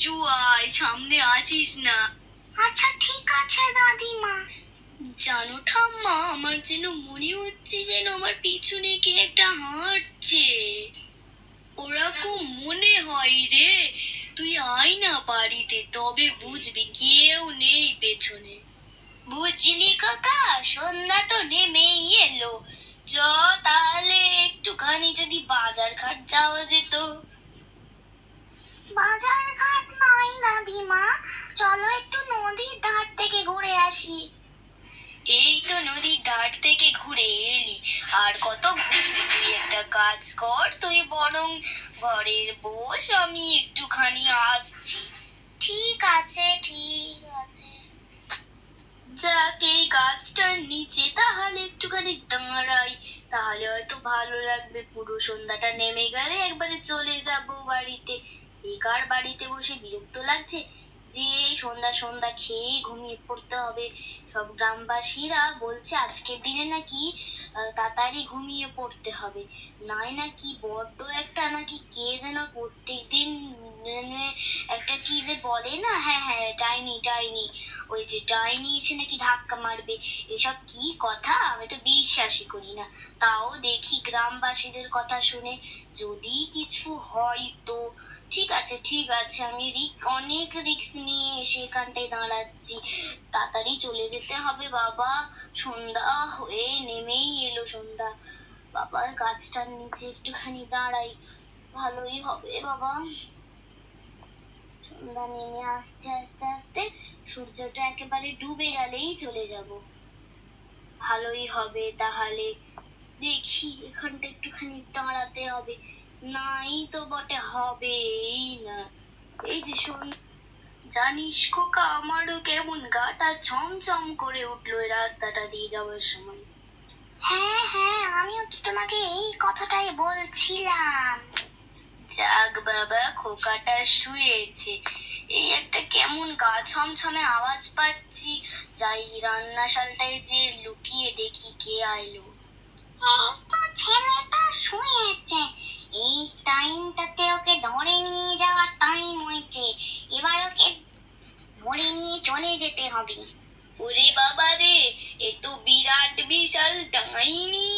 চুয়াই সামনে আসিস না। আচ্ছা ঠিক আছে দাদিমা। জানো ঠাম্মা, আমার যেন মনে হচ্ছে যেন আমার পিছনে কে একটা হাঁটছে। ওরকম মনে হয় রে। তুই আয় না বাড়িতে, তবে বুঝবি কেউ নেই পেছনে। বুঝলি কাকা, সন্ধ্যা তো নেমেই এলো। চ তাহলে একটুখানি যদি বাজার ঘাট যাওয়া যেত। বাজার ঘাট নাই দাদিমা, চলো একটু নদীর ধার থেকে ঘুরে আসি। এই তো নদীর ধার থেকে ঘুরে এলি, আর কত ঘুরবি? তুই একটা কাজ কর, তুই বরং ঘরের বস, আমি একটুখানি আসছি। ঠিক আছে ঠিক আছে। যাক, এই গাছটার নিচে তাহলে একটুখানি দাঁড়াই, তাহলে হয়তো ভালো লাগবে। পুরো সন্ধ্যাটা নেমে গেলে একবারে চলে যাব বাড়িতে। বেকার বাড়িতে বসে বিরক্ত লাগছে যে সন্ধ্যা সন্ধ্যা খেয়ে ঘুমিয়ে পড়তে হবে। সব গ্রামবাসীরা বলছে আজকের দিনে নাকি তাড়াতাড়ি ঘুমিয়ে পড়তে হবে। নাই নাকি বড্ড একটা নাকি কে যেন প্রত্যেক দিন একটা কি যে বলে না, হ্যাঁ হ্যাঁ, ডাইনি ডাইনি, ওই যে ডাইনি এসে নাকি ধাক্কা মারবে। এসব কি কথা, আমি তো বিশ্বাসই করি না। তাও দেখি গ্রামবাসীদের কথা শুনে যদি কিছু হয় তো ঠিক আছে ঠিক আছে, আমি অনেক রিস্ক নিয়ে এসে এখানটায় দাঁড়াচ্ছি। তাড়াতাড়ি চলে যেতে হবে বাবা, সন্ধ্যা হয়ে নেমেই এলো সন্ধ্যা। বাবা, গাছটার নিচে একটুখানি দাঁড়াই, ভালোই হবে বাবা। সন্ধ্যা নেমে আসছে আস্তে আস্তে, সূর্যটা একেবারে ডুবে গেলেই চলে যাব। ভালোই হবে তাহলে। দেখি এখানটা একটুখানি দাঁড়াতে হবে। নাই তো বটে, হবেই না। এই যে শোন, জানিস খোকা, আমারও কেমন গাটা ছমছম করে উঠলো এই রাস্তাটা দিয়ে যাওয়ার সময়। হ্যাঁ হ্যাঁ, আমিও তো তোমাকে এই কথাটাই বলছিলাম। যাক বাবা, খোকাটা শুয়েছে। এই একটা কেমন গা ছমছমে আওয়াজ পাচ্ছি, যাই রান্নাশালটায় যে লুকিয়ে দেখি কে আইলো। এই তো ছেলেটা শুয়েছে, এই টাইমটাতে ওকে ধরে নিয়ে যাওয়ার টাইম হয়েছে। এবার ওকে ধরে নিয়ে চলে যেতে হবে। ওরে বাবা রে, এ তো বিরাট বিশাল ডাইনি।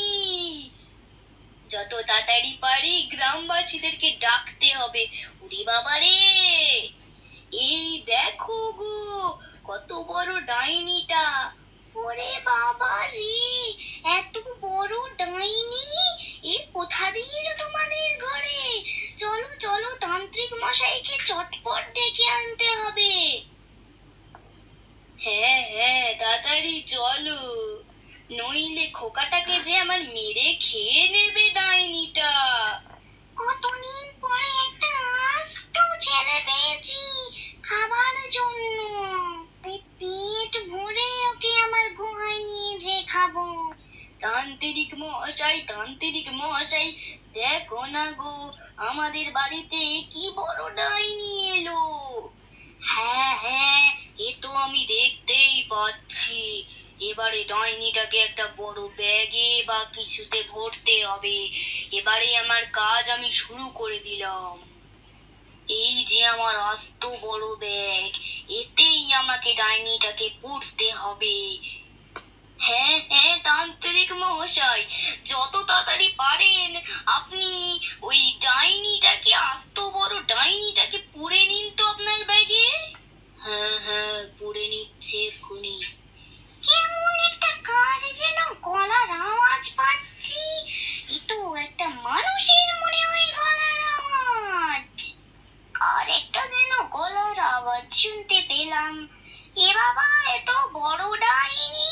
যত তাড়াতাড়ি পারি গ্রামবাসীদেরকে ডাকতে হবে। ওরে বাবা রে, এই দেখো গো, কত বড় ডাইনিটা। ওরে বাবা রে, এত বড় ডাইনি! এ কোথা দিয়ে এলো তোমাদের ঘরে? চলো চলো, তান্ত্রিক মশাইকে চটপট ডেকে আনতে হবে। হ্যাঁ হ্যাঁ, তাড়াতাড়ি চলো, নইলে খোকাটাকে যে আমার মেরে খেয়ে নেবে ডাইনিটা। কতদিন পরে একটা আস্ত ছেলে পেয়েছি খাবার জন্য। পেট ভরে ওকে আমার গুহায় নিয়ে যে খাবো। তান্ত্রিক মশাই, তান্ত্রিক মশাই, দেখো না গো, আমাদের বাড়িতে কি বড় ডাইনি এলো। হ্যাঁ হ্যাঁ, এ তো আমি দেখতেই পাচ্ছি। এবারে ডাইনিটাকে একটা বড় ব্যাগে বা কিছুতে ভরতে হবে। এবারে আমার কাজ আমি শুরু করে দিলাম। এই যে আমার আস্ত বড় ব্যাগ, এতেই আমাকে ডাইনিটাকে পুড়তে হবে। হ্যাঁ হ্যাঁ, তান্ত্রিক মশাই, যত তাড়াতাড়ি পারেন আপনি ওই ডাইনিটাকে, আস্ত বড় ডাইনিটাকে পুড়ে নিন তো আপনার ব্যাগে। হ্যাঁ হ্যাঁ, পুড়ে নিচ্ছে এক্ষুনি। কেমন একটা কাজ যেন গলার আওয়াজ পাচ্ছি। এ তো একটা মানুষের মনে হয় গলার আওয়াজ। আর একটা যেন গলার আওয়াজ শুনতে পেলাম। এ বাবা, এ তো বড় ডাইনি!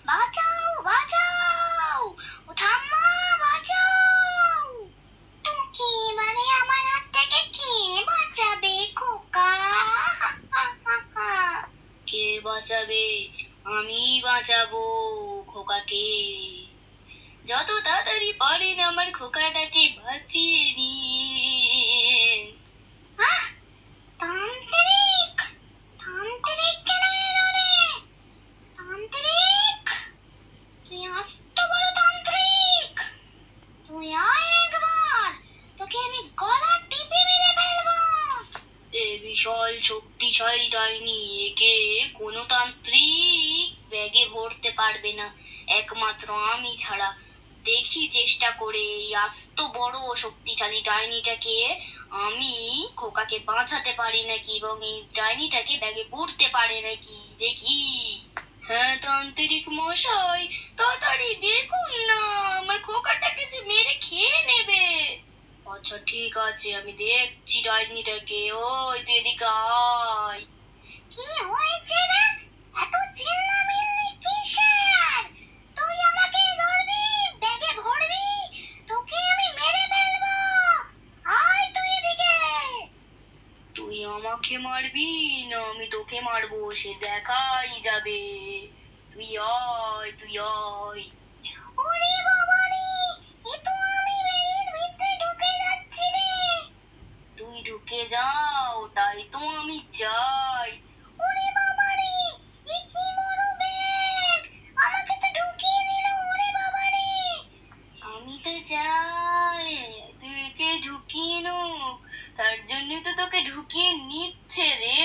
বাঁচাও বাঁচাও, ও ঠাম্মা বাঁচাও! তোকে এবারে আমার হাত থেকে কে বাঁচাবে খোকা? কে বাঁচাবে? আমি বাঁচাবো খোকাকে। যত তাড়াতাড়ি পারেন আমার খোকাটাকে বাঁচিয়ে নিন। আহ! তান্ত্রিক! তান্ত্রিক কেন এলো রে? তান্ত্রিক! তুই আস্ত বড় তান্ত্রিক! তুই আয় একবার, তোকে আমি গলা টিপে মেরে ফেলবো। এ বিশাল শক্তিশালী ডাইনি, একে কোনো তান্ত্রিক ব্যাগে ভরতে পারবে না, একমাত্র আমি ছাড়া। দেখি চেষ্টা করে এই আস্ত বড় শক্তিশালী ডাইনিটাকে আমি খোকাকে বাঁচাতে পারি নাকি, এবং এই ডাইনিটাকে ব্যাগে পড়তে পারে নাকি, দেখি। হ্যাঁ তান্ত্রিক মশাই, তাড়াতাড়ি দেখুন না, আমার খোকাটাকে যে মেরে খেয়ে নেবে। আচ্ছা ঠিক আছে, আমি দেখছি ডাইনিটাকে। ওই তুই এদিকে আয়। কি হয়েছে রে? এত চিল্লামিল্লি কিসের? তুই আমাকে ধরবি, ব্যাগে ভরবি, তোকে আমি মেরে ফেলবো। আয় তুই এদিকে। তুই আমাকে মারবি না আমি তোকে মারবো, সে দেখাই যাবে। তুই আয়, তুই আয়। ওরে বাবারে, এ তো আমি ব্যাগের ভিতরে ঢুকে যাচ্ছি রে। তুই ঢুকে যাও, তাই তো আমি চাই। ওরে বাবারে, এ কি বড় ব্যাগ! আমাকে তো ঢুকিয়ে দিল, ওরে বাবারে। আমি তো চাই তুই একে ঢুকিয়ে নুক, তার জন্য তো তোকে ঢুকিয়ে নিচ্ছে রে।